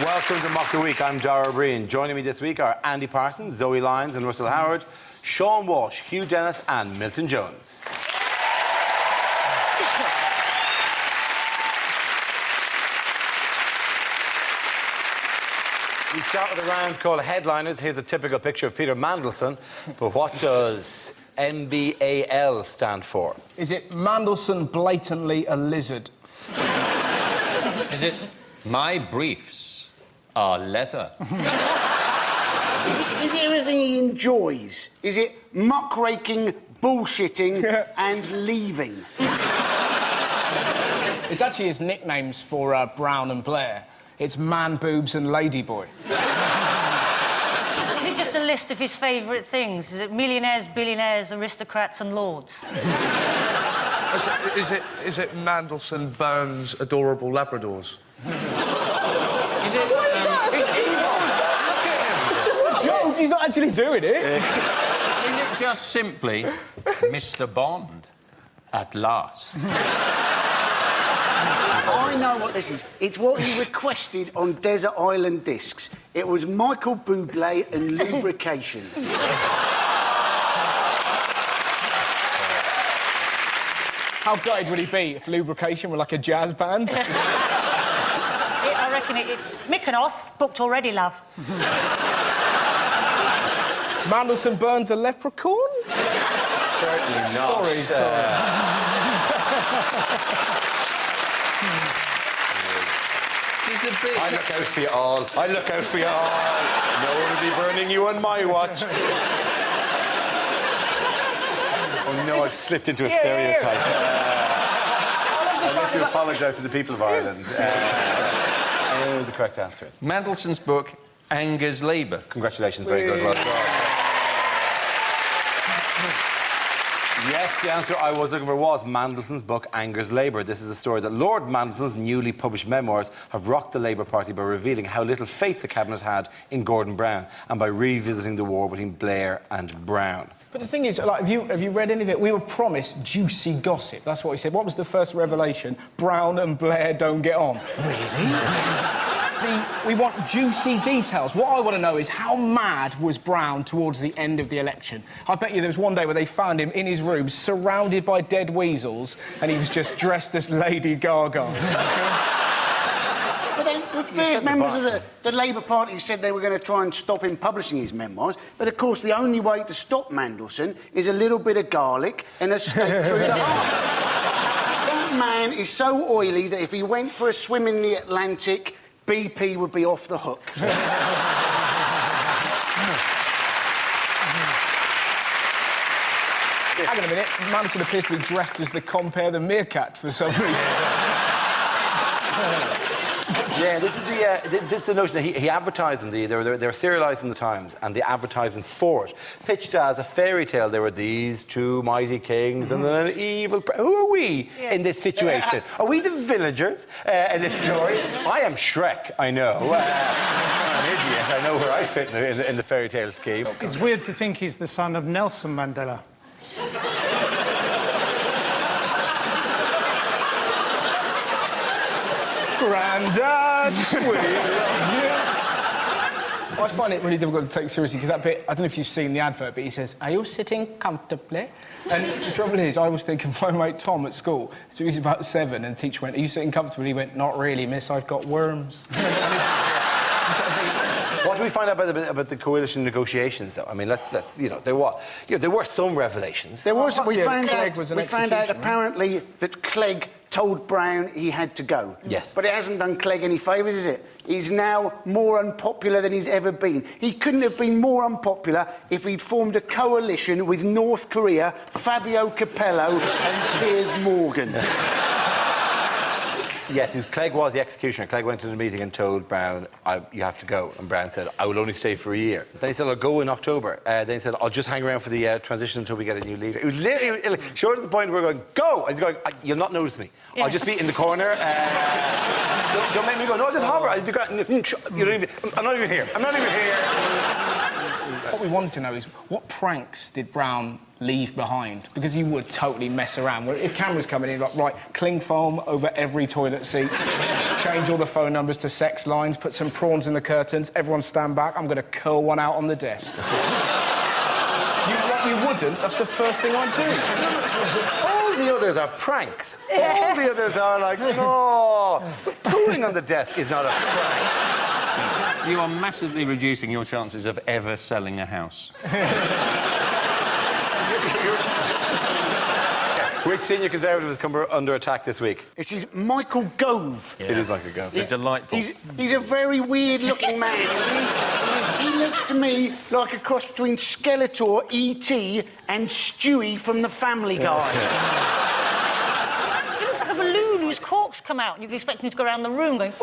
Welcome to Mock the Week. I'm Dara Breen. Joining me this week are Andy Parsons, Zoe Lyons and Russell Howard, Sean Walsh, Hugh Dennis and Milton Jones. We start with a round called Headliners. Here's a typical picture of Peter Mandelson. But what does MBAL stand for? Is it Mandelson blatantly a lizard? Is it my briefs are leather? Is it everything he enjoys? Is it muckraking, bullshitting and leaving? It's actually his nicknames for Brown and Blair. It's Man Boobs and Ladyboy. Is it just a list of his favourite things? Is it millionaires, billionaires, aristocrats and lords? Is it Mandelson Burns adorable Labradors? Is it? It's just a joke. He's not actually doing it. Is it just simply Mr. Bond at last? I know what this is. It's what he requested on Desert Island Discs. It was Michael Bublé and lubrication. How gutted would he be if lubrication were like a jazz band? I reckon it's Mykonos, booked already, love. Mandelson Burns a leprechaun? Certainly not. Sorry. I look out for you all. I look out for you all. No one will be burning you on my watch. Oh no, I've slipped into a stereotype. I'd like to apologise to the people of Ireland. The correct answer is... Mandelson's book, Anger's Labour. Congratulations, very good. Well done. Yes, the answer I was looking for was Mandelson's book, Anger's Labour. This is a story that Lord Mandelson's newly published memoirs have rocked the Labour Party by revealing how little faith the Cabinet had in Gordon Brown and by revisiting the war between Blair and Brown. But the thing is, like, have you read any of it? We were promised juicy gossip. That's what he said. What was the first revelation? Brown and Blair don't get on. Really? We want juicy details. What I want to know is how mad was Brown towards the end of the election? I bet you there was one day where they found him in his room, surrounded by dead weasels, and he was just dressed as Lady Gaga. But then there's members of the Labour Party said they were going to try and stop him publishing his memoirs. But, of course, the only way to stop Mandelson is a little bit of garlic and a stake through the heart. That man is so oily that if he went for a swim in the Atlantic, BP would be off the hook. Hang on a minute. Mandelson appears to be dressed as the compere the meerkat for some reason. Yeah, this is the notion that he advertised them. They were serialised in the Times, and they advertised them for it. Pitched as a fairy tale. There were these two mighty kings and then an evil... Who are we in this situation? Are we the villagers in this story? I am Shrek, I know. I'm an idiot. I know where I fit in the fairy tale scheme. It's weird to think he's the son of Nelson Mandela. Grandad, we love you. I find it really difficult to take seriously because that bit, I don't know if you've seen the advert, but he says, "Are you sitting comfortably?" And the trouble is, I was thinking of my mate Tom at school. So he was about 7, and the teacher went, "Are you sitting comfortably?" He went, "Not really, miss, I've got worms." What do we find out about the coalition negotiations, though? I mean, let's you know, there were some revelations. There was. We found Clegg out apparently that Clegg told Brown he had to go. Yes. But it hasn't done Clegg any favours, is it? He's now more unpopular than he's ever been. He couldn't have been more unpopular if he'd formed a coalition with North Korea, Fabio Capello and Piers Morgan. Yes, Clegg was the executioner. Clegg went to the meeting and told Brown, you have to go. And Brown said, I will only stay for a year. Then he said, I'll go in October. Then he said, I'll just hang around for the transition until we get a new leader. It was literally short of the point where we're going, go! And he's going, you'll not notice me. Yeah. I'll just be in the corner. Don't make me go, no, just hover. I'll be going, I'm not even here. I'm not even here. What we wanted to know is, what pranks did Brown leave behind? Because you would totally mess around. If cameras coming in, like, right, cling foam over every toilet seat, change all the phone numbers to sex lines, put some prawns in the curtains, everyone stand back, I'm going to curl one out on the desk. You wouldn't. That's the first thing I'd do. All the others are pranks. All the others are like, no. But pooing on the desk is not a prank. You are massively reducing your chances of ever selling a house. Which senior Conservative has come under attack this week? This is Michael Gove. It is Michael Gove. They're delightful. He's a very weird-looking man. He looks to me like a cross between Skeletor, E.T. and Stewie from The Family Guy. He looks like a balloon whose corks come out and you can expect him to go around the room going...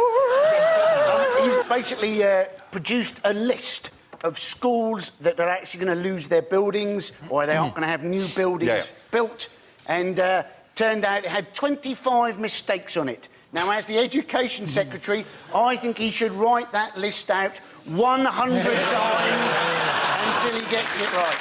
He's basically produced a list of schools that are actually going to lose their buildings or they aren't going to have new buildings built. And turned out it had 25 mistakes on it. Now, as the Education Secretary, I think he should write that list out 100 times until he gets it right.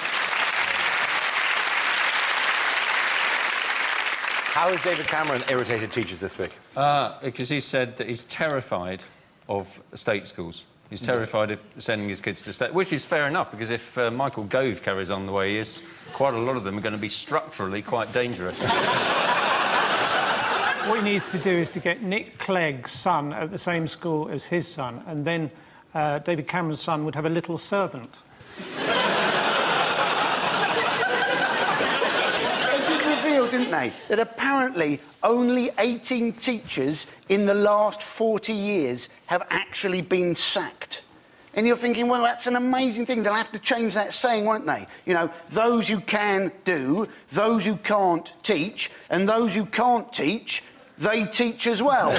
How has David Cameron irritated teachers this week? Because he said that he's terrified of state schools. He's terrified of sending his kids to state, which is fair enough, because if Michael Gove carries on the way he is, quite a lot of them are going to be structurally quite dangerous. What he needs to do is to get Nick Clegg's son at the same school as his son, and then David Cameron's son would have a little servant. They did reveal, didn't they, that apparently only 18 teachers in the last 40 years have actually been sacked. And you're thinking, well, that's an amazing thing. They'll have to change that saying, won't they? You know, those who can do, those who can't teach, and those who can't teach, they teach as well.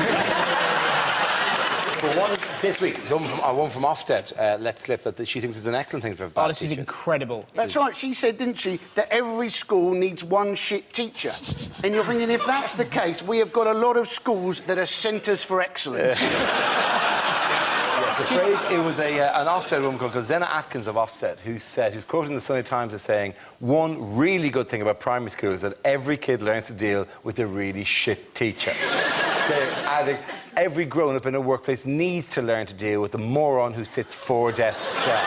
But what is this week? A woman from Ofsted let slip that she thinks is an excellent thing for bad This teachers. is incredible. That's right, she said, didn't she, that every school needs one shit teacher. And you're thinking, if that's the case, we have got a lot of schools that are centres for excellence. The phrase, it was an Ofsted woman called Zena Atkins of Ofsted who's quoted in the Sunday Times as saying, one really good thing about primary school is that every kid learns to deal with a really shit teacher. Adding, every grown-up in a workplace needs to learn to deal with the moron who sits 4 desks down.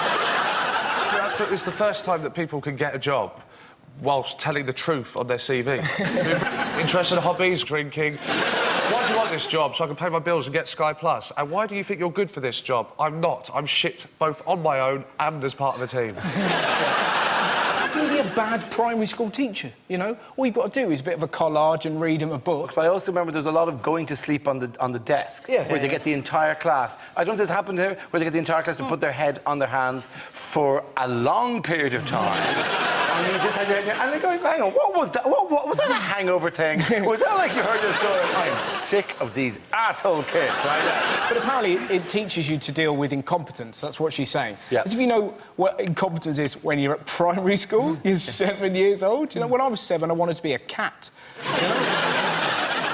It's the first time that people can get a job whilst telling the truth on their CV. Interested in hobbies, drinking. Why do you want this job? So I can pay my bills and get Sky Plus. And why do you think you're good for this job? I'm not. I'm shit, both on my own and as part of a team. How can you be a bad primary school teacher, you know? All you've got to do is a bit of a collage and read them a book. But I also remember there's a lot of going to sleep on the desk, where they get the entire class. I don't think this happened here, where they get the entire class to put their head on their hands for a long period of time. And you just have your head in your... And they're going, hang on, what was that? What was that a hangover thing? Was that like you heard this going, I'm sick of these asshole kids, right? But apparently it teaches you to deal with incompetence. That's what she's saying. Yeah. As if you know what incompetence is when you're at primary school, you're 7 years old. You know, when I was 7, I wanted to be a cat. You know?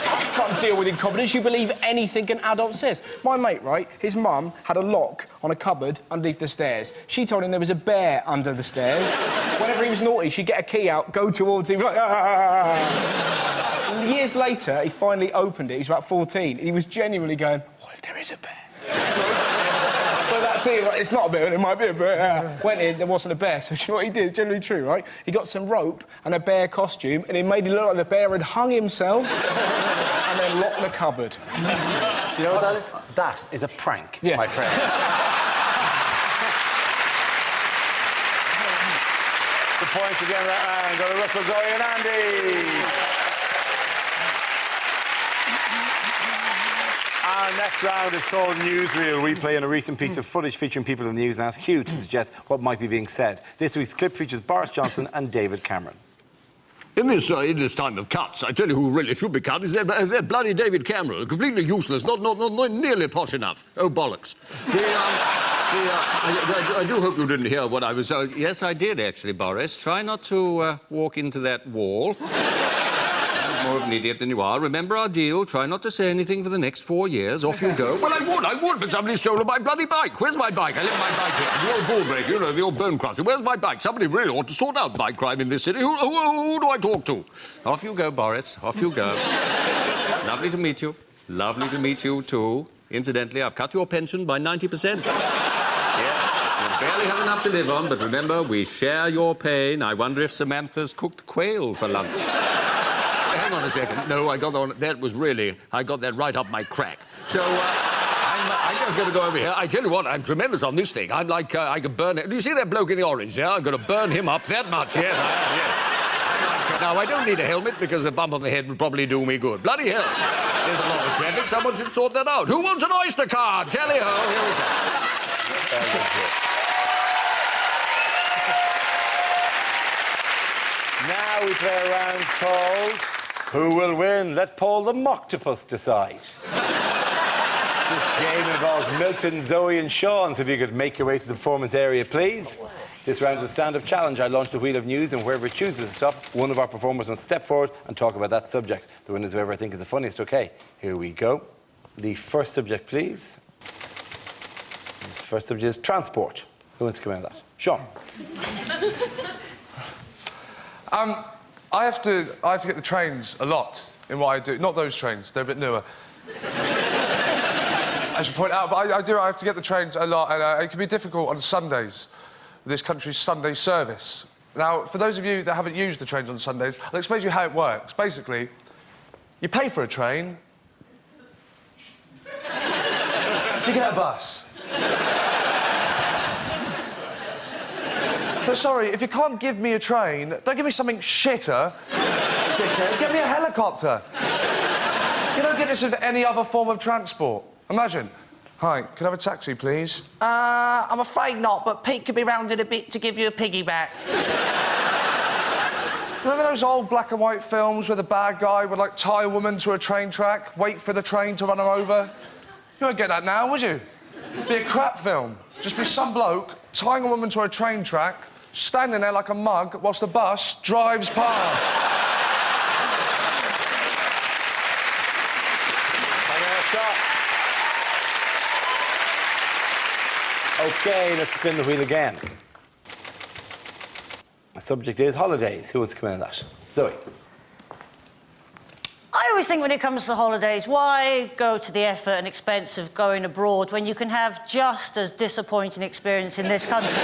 I can't deal with incompetence. You believe anything an adult says. My mate, right, his mum had a lock on a cupboard underneath the stairs. She told him there was a bear under the stairs. Whenever he was naughty, she'd get a key out, go towards him, like, ah! Years later, he finally opened it. He was about 14. He was genuinely going, what if there is a bear? So that thing, like, it's not a bear, there might be a bear. Went in, there wasn't a bear. So do you know what he did? Generally true, right? He got some rope and a bear costume, and he made it look like the bear had hung himself and then locked the cupboard. Do you know what that is? That is a prank, Yes. my friend. The points again, that man. Go to Russell, Zoe and Andy. Our next round is called Newsreel. We play in a recent piece of footage featuring people in the news and ask Hugh to suggest what might be being said. This week's clip features Boris Johnson and David Cameron. In this time of cuts, I tell you who really should be cut is that bloody David Cameron. Completely useless, not nearly posh enough. Oh, bollocks. I do hope you didn't hear what I was... Yes, I did, actually, Boris. Try not to walk into that wall. more of an idiot than you are. Remember our deal? Try not to say anything for the next 4 years. Off you go. Well, I would, but somebody stole my bloody bike. Where's my bike? I left my bike here. The old ball break, you know, the old bone crusher. Where's my bike? Somebody really ought to sort out bike crime in this city. Who do I talk to? Off you go, Boris. Off you go. Lovely to meet you. Lovely to meet you, too. Incidentally, I've cut your pension by 90%. Yes, you barely have enough to live on, but remember, we share your pain. I wonder if Samantha's cooked quail for lunch. Hang on a second. No, I got on. That was really... I got that right up my crack. So, I'm just going to go over here. I tell you what, I'm tremendous on this thing. I'm like, I could burn it. Do you see that bloke in the orange there? I'm going to burn him up that much. Yes, yes. Now, I don't need a helmet because a bump on the head would probably do me good. Bloody hell. There's a lot of traffic. Someone should sort that out. Who wants an Oyster card? Tally-ho. Here we go. Now we play a round called Who Will Win? Let Paul the Moctopus decide. This game involves Milton, Zoe and Sean, so if you could make your way to the performance area, please. This round is a stand-up challenge. I launch the wheel of news, and whoever chooses to stop, one of our performers must step forward and talk about that subject. The winner is whoever I think is the funniest. OK, here we go. The first subject, please. The first subject is transport. Who wants to come in on that? Sean. I have to get the trains a lot in what I do. Not those trains, they're a bit newer. I should point out, but I have to get the trains a lot, and it can be difficult on Sundays, this country's Sunday service. Now, for those of you that haven't used the trains on Sundays, I'll explain to you how it works. Basically, you pay for a train, you get a bus. So, sorry, if you can't give me a train, don't give me something shitter, dickhead. Get me a helicopter. You don't get this with any other form of transport. Imagine. Hi, can I have a taxi, please? I'm afraid not, but Pete could be rounded a bit to give you a piggyback. Remember those old black and white films where the bad guy would, like, tie a woman to a train track, wait for the train to run her over? You won't get that now, would you? It'd be a crap film. Just be some bloke tying a woman to a train track, standing there like a mug whilst the bus drives past. OK, let's spin the wheel again. The subject is holidays. Who wants to come in on that? Zoe. I always think when it comes to holidays, why go to the effort and expense of going abroad when you can have just as disappointing experience in this country?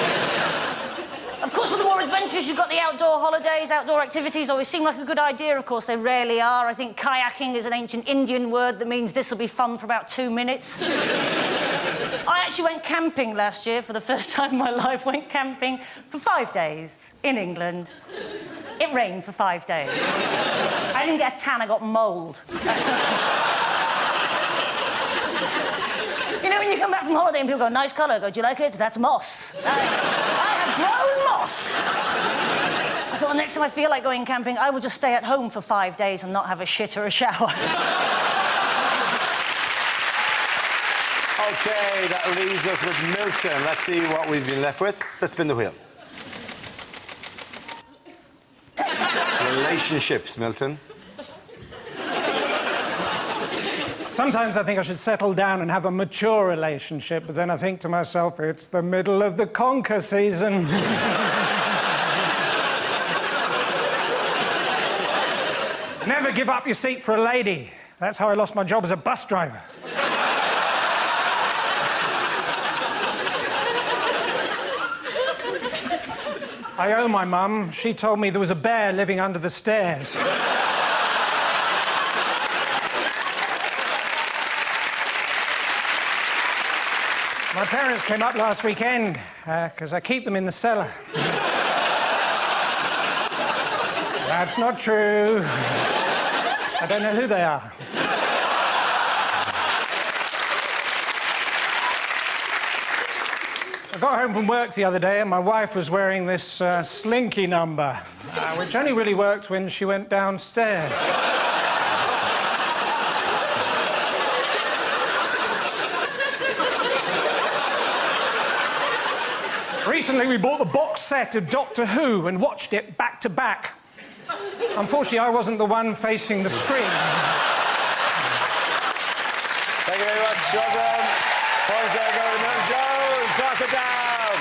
Of course, for the more adventurous, you've got the outdoor holidays. Outdoor activities always seem like a good idea. Of course, they rarely are. I think kayaking is an ancient Indian word that means this will be fun for about 2 minutes. I actually went camping last year for the first time in my life. Went camping for 5 days in England. It rained for 5 days. I didn't get a tan, I got mould. You know, when you come back from holiday and people go, nice colour, I go, do you like it? That's moss. I have grown moss. I thought the next time I feel like going camping, I will just stay at home for 5 days and not have a shit or a shower. OK, that leaves us with Milton. Let's see what we've been left with. Let's spin the wheel. Relationships, Milton. Sometimes I think I should settle down and have a mature relationship, but then I think to myself, it's the middle of the conker season. Never give up your seat for a lady. That's how I lost my job as a bus driver. I owe my mum. She told me there was a bear living under the stairs. My parents came up last weekend because I keep them in the cellar. That's not true. I don't know who they are. I got home from work the other day and my wife was wearing this slinky number, which only really worked when she went downstairs. Recently, we bought the box set of Doctor Who and watched it back to back. Unfortunately, I wasn't the one facing the screen. Thank you very much, children. Points there go to Milton Jones. Cross it down.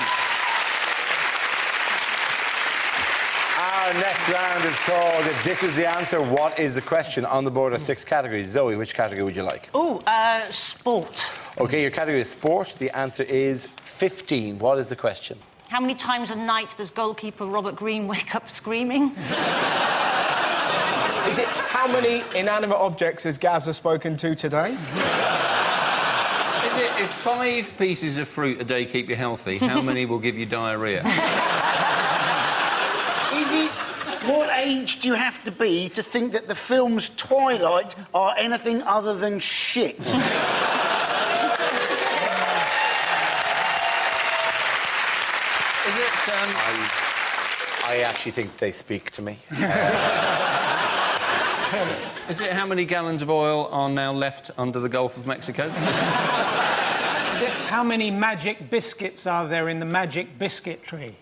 Our next round is called If This Is the Answer, What Is the Question? On the board are 6 categories. Zoe, which category would you like? Ooh, sport. OK, your category is sport. The answer is 15. What is the question? How many times a night does goalkeeper Robert Green wake up screaming? Is it how many inanimate objects has Gazza spoken to today? Is it if 5 pieces of fruit a day keep you healthy, how many will give you diarrhoea? Is it... What age do you have to be to think that the films Twilight are anything other than shit? Is it, I actually think they speak to me. Is it how many gallons of oil are now left under the Gulf of Mexico? Is it how many magic biscuits are there in the magic biscuit tree?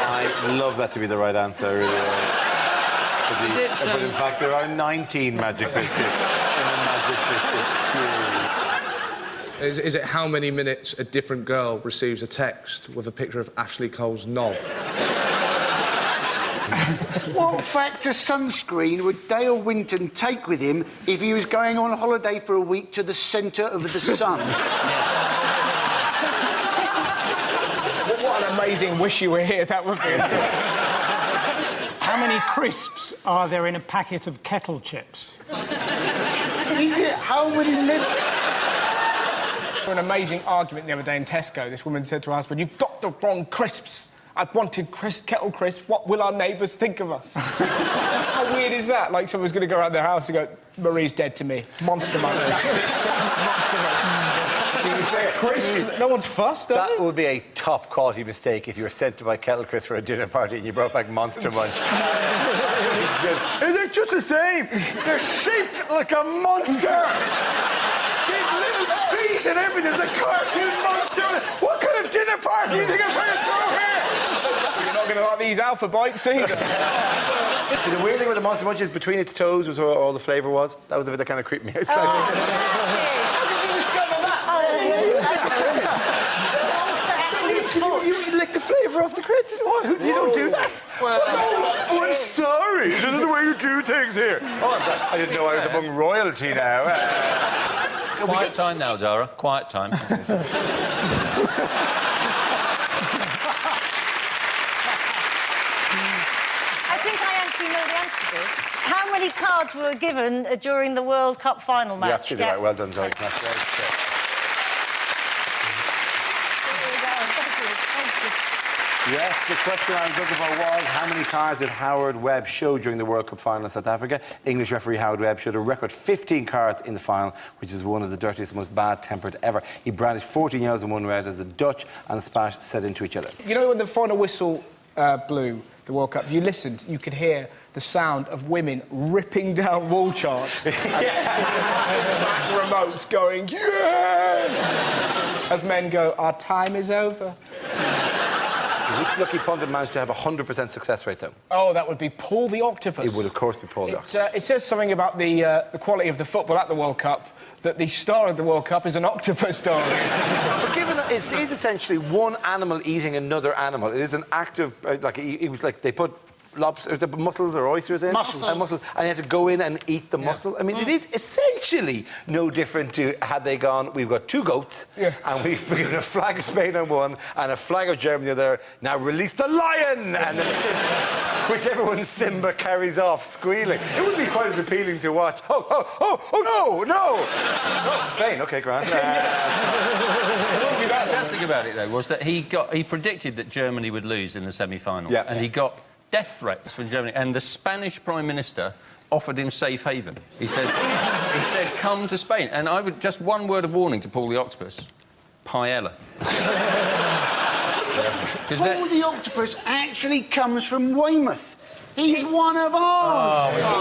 I love that to be the right answer, I really would. But in fact, there are 19 magic biscuits in a magic biscuit tree. Is it how many minutes a different girl receives a text with a picture of Ashley Cole's knob? What factor sunscreen would Dale Winton take with him if he was going on holiday for a week to the centre of the sun? What an amazing wish you were here that would be. How many crisps are there in a packet of kettle chips? Is it how many... An amazing argument the other day in Tesco. This woman said to her husband, "You've got the wrong crisps. I wanted kettle crisps. What will our neighbours think of us?" How weird is that? Like someone's going to go around their house and go, "Marie's dead to me. Monster Munch." To be fair, Crisps, no one's fussed, that would be a top quality mistake if you were sent to buy Kettle Crisp for a dinner party and you brought back Monster Munch. They're just the same. They're shaped like a monster. They've little feet and everything. There's a cartoon monster. What kind of dinner party do you think I'm trying to throw here? You're not going to like these Alpha Bites either. The weird thing with the Monster Munch is between its toes was where all the flavour was. That was the bit that kind of creeped me out slightly. How did you discover that? You lick the flavour off the crisps. What? You don't do that? Well, oh, I'm sorry. This is the way you do things here. Oh, I'm sorry. I didn't know I was among royalty now. Quiet time now, Dara. Quiet time. I think I actually know the answer to this. How many cards were given during the World Cup final match? You're absolutely right. Well done, Zoe. That's great. Yes, the question I was looking for was how many cards did Howard Webb show during the World Cup final in South Africa? English referee Howard Webb showed a record 15 cards in the final, which is one of the dirtiest, most bad-tempered ever. He brandished 14 yellows and 1 red as the Dutch and the Spanish set into each other. You know when the final whistle blew, the World Cup, if you listened, you could hear the sound of women ripping down wall charts. Back remotes going, yes! As men go, our time is over. Which lucky pundit managed to have a 100% success rate, though? Oh, that would be Paul the Octopus. It would, of course, be Paul the Octopus. It says something about the quality of the football at the World Cup, that the star of the World Cup is an octopus star. But given that it is essentially one animal eating another animal, it is an act of... it was like they put mussels or oysters in? Mussels. Mussels. And you had to go in and eat the mussel. I mean, it is essentially no different to had they gone, we've got 2 goats, and we've given a flag of Spain on one and a flag of Germany on the other. Now release the lion! And whichever one Simba carries off squealing. It wouldn't be quite as appealing to watch. Oh, no! Oh, Spain, OK, grand. What's fantastic about it, though, was that he predicted that Germany would lose in the semi-final. Yeah. And he got death threats from Germany. And the Spanish Prime Minister offered him safe haven. He said, come to Spain. And I would... Just one word of warning to Paul the Octopus. Paella. Paul the Octopus actually comes from Weymouth. He's one of ours. He's one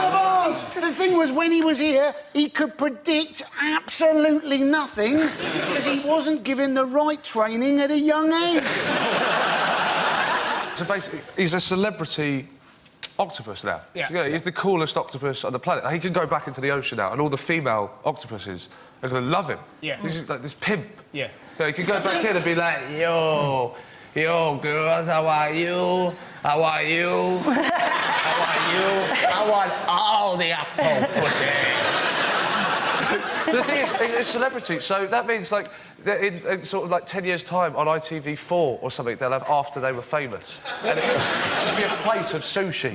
of ours. The thing was, when he was here, he could predict absolutely nothing because he wasn't given the right training at a young age. So basically, he's a celebrity octopus now. Yeah. He's the coolest octopus on the planet. He can go back into the ocean now, and all the female octopuses are going to love him. Yeah. He's like this pimp. Yeah. He can go back in and be like, yo, girls, how are you? How are you? How are you? I want all the octopuses. The thing is, it's celebrity, so that means, like, in sort of like 10 years' time on ITV4 or something, they'll have After They Were Famous. And it'll just be a plate of sushi.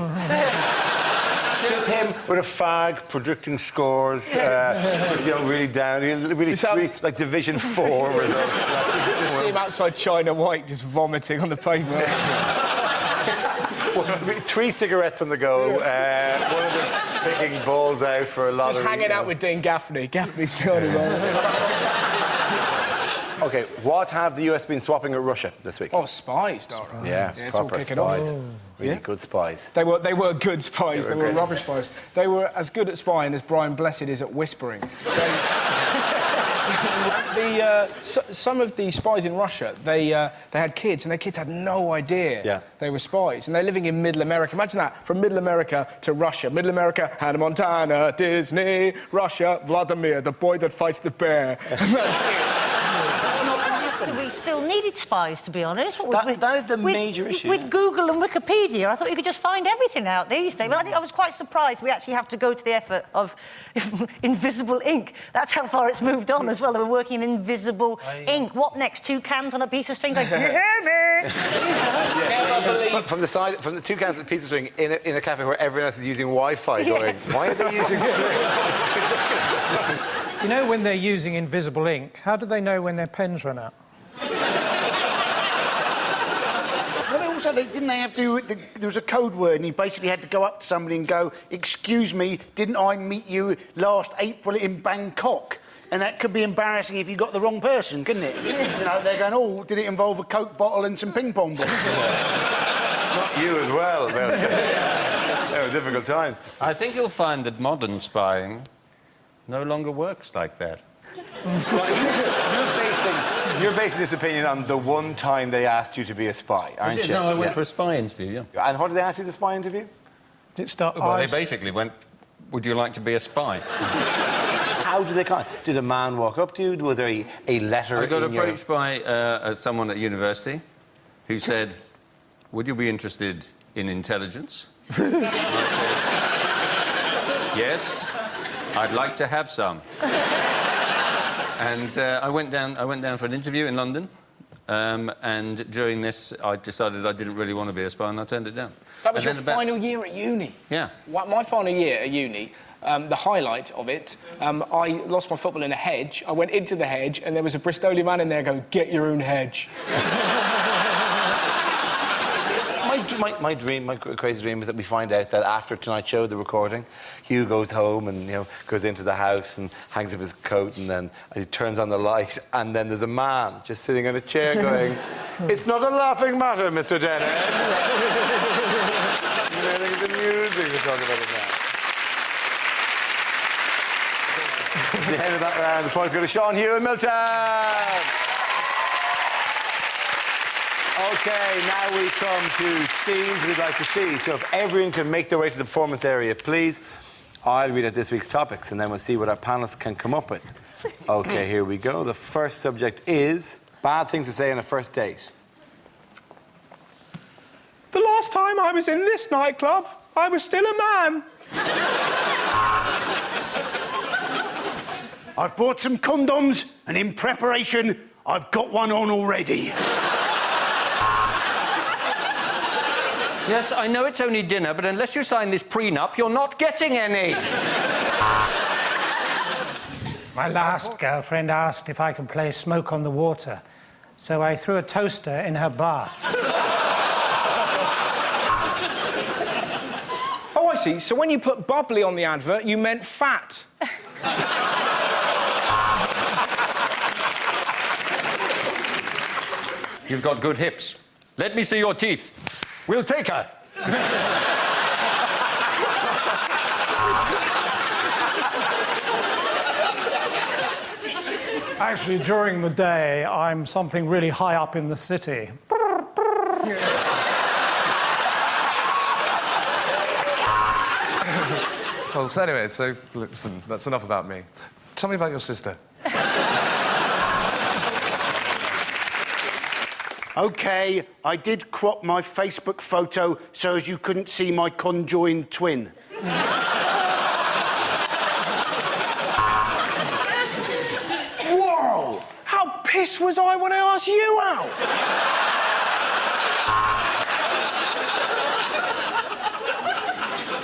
Just him with a fag predicting scores, just, you know, really down, really like Division 4 results. You see him outside China White just vomiting on the pavement. Well, 3 cigarettes on the go, one of them picking balls out for a lot Just of... hanging out with Dean Gaffney. Gaffney's the only one. OK, what have the US been swapping with Russia this week? Oh, spies, Dara. Yeah, it's all proper kicking spies. off. Really good spies. They were good spies. They were great. rubbish spies. They were as good at spying as Brian Blessed is at whispering. Some of the spies in Russia, they had kids, and their kids had no idea they were spies. And they're living in Middle America. Imagine that, from Middle America to Russia. Middle America, Hannah Montana, Disney. Russia, Vladimir, the boy that fights the bear. And that's it. We still needed spies, to be honest. That is the major issue. With Google and Wikipedia, I thought you could just find everything out these days. Well, I think I was quite surprised we actually have to go to the effort of invisible ink. That's how far it's moved on as well. They were working in invisible ink. What next? 2 cans on a piece of string going, you hear me? From the 2 cans of piece of string in a cafe where everyone else is using Wi-Fi, going, why are they using string? It's ridiculous. You know, when they're using invisible ink, how do they know when their pens run out? Well, also, didn't they have to... There was a code word, and he basically had to go up to somebody and go, excuse me, didn't I meet you last April in Bangkok? And that could be embarrassing if you got the wrong person, couldn't it? You know, they're going, oh, did it involve a Coke bottle and some ping pong balls? Not you as well, they'll say. They were difficult times. I think you'll find that modern spying no longer works like that. You're basing this opinion on the one time they asked you to be a spy, aren't you? No, I went for a spy interview, yeah. And what did they ask you to spy interview? Did it start? Well, they basically went, would you like to be a spy? How did they come? Did a man walk up to you? Was there a letter I got in your... approached by someone at university who said, would you be interested in intelligence? And I said, yes, I'd like to have some. And I went down for an interview in London, and during this, I decided I didn't really want to be a spy, and I turned it down. That was your final year at uni? Yeah. My final year at uni, the highlight of it, I lost my football in a hedge. I went into the hedge, and there was a Bristolian man in there going, get your own hedge. My dream, my crazy dream, is that we find out that after tonight's show, the recording, Hugh goes home and, you know, goes into the house and hangs up his coat, and then he turns on the light, and then there's a man just sitting in a chair going, it's not a laughing matter, Mr. Dennis. You know, I think it's amusing to talk about it now. The end of that round, the points go to Sean, Hugh and Milton. OK, now we come to scenes we'd like to see. So if everyone can make their way to the performance area, please. I'll read out this week's topics, and then we'll see what our panellists can come up with. OK, here we go. The first subject is bad things to say on a first date. The last time I was in this nightclub, I was still a man. I've bought some condoms, and in preparation, I've got one on already. Yes, I know it's only dinner, but unless you sign this prenup, you're not getting any. My last girlfriend asked if I could play Smoke on the Water, so I threw a toaster in her bath. Oh, I see. So when you put bubbly on the advert, you meant fat. You've got good hips. Let me see your teeth. We'll take her. Actually, during the day, I'm something really high up in the city. Well, so anyway, so listen, that's enough about me. Tell me about your sister. OK, I did crop my Facebook photo so as you couldn't see my conjoined twin. Whoa! How pissed was I when I asked you out?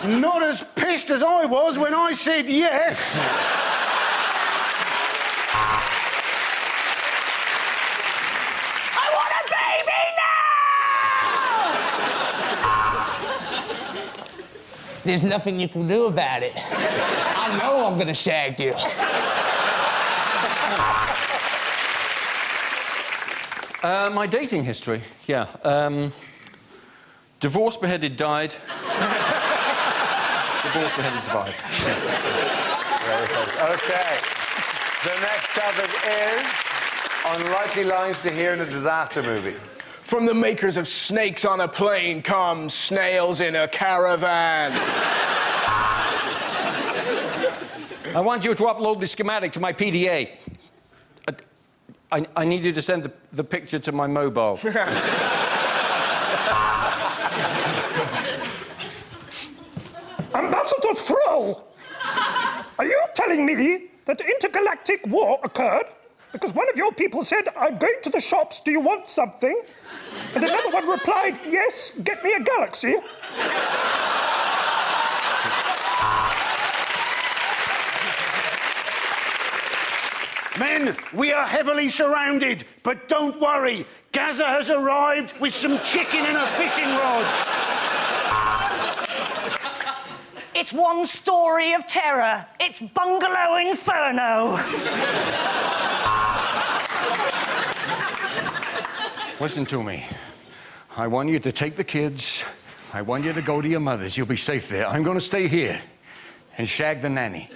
Not as pissed as I was when I said yes. I want a baby now! There's nothing you can do about it. I know I'm gonna shag you. My dating history, yeah. Divorced, beheaded, died. Divorced, beheaded, survived. Very good. OK. The next topic is unlikely lines to hear in a disaster movie. From the makers of Snakes on a Plane comes Snails in a Caravan. I want you to upload the schematic to my PDA. I need you to send the picture to my mobile. Ambassador Thrall, are you telling me that intergalactic war occurred? Because one of your people said, I'm going to the shops, do you want something? And another one replied, yes, get me a galaxy. Men, we are heavily surrounded, but don't worry. Gaza has arrived with some chicken and a fishing rod. It's one story of terror. It's Bungalow Inferno. Listen to me. I want you to take the kids. I want you to go to your mother's. You'll be safe there. I'm going to stay here and shag the nanny.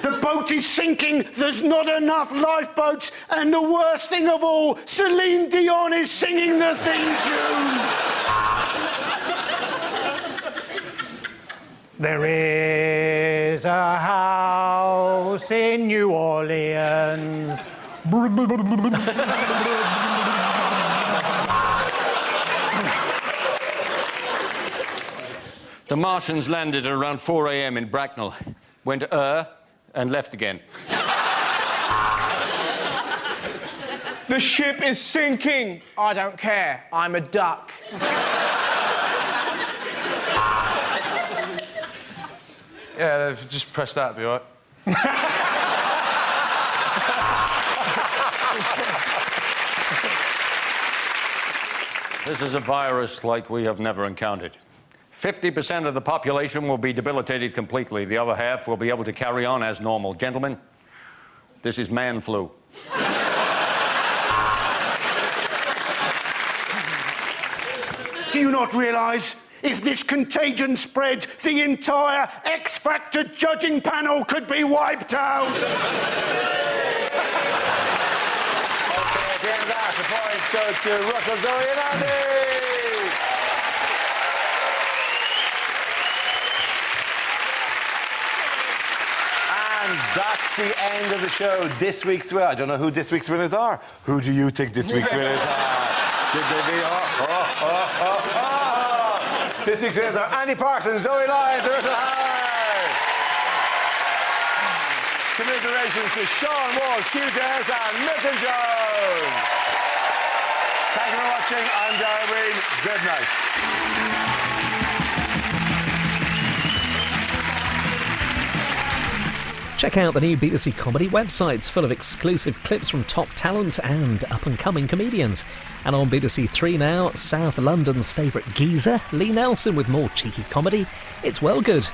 The boat is sinking. There's not enough lifeboats. And the worst thing of all, Celine Dion is singing the theme tune. There is a house in New Orleans. The Martians landed at around 4 a.m. in Bracknell, went and left again. The ship is sinking. I don't care. I'm a duck. Yeah, if you just press that, it'll be all right. This is a virus like we have never encountered. 50% of the population will be debilitated completely. The other half will be able to carry on as normal. Gentlemen, this is man flu. Do you not realise? If this contagion spreads, the entire X Factor judging panel could be wiped out. OK, at the end of that, the points go to Russell, Zoe and Andy. And that's the end of the show. This week's winner. I don't know who this week's winners are. Who do you think this week's winners are? Should they be... This week's winners are Andy Parsons, Zoe Lyons, and Ursula Howard. Commiserations to Sean Walsh, Hugh Dennis, and Milton Jones. Thank you for watching. I'm Darwin. Good night. Check out the new BBC Comedy websites full of exclusive clips from top talent and up-and-coming comedians. And on BBC Three now, South London's favourite geezer, Lee Nelson, with more cheeky comedy. It's well good.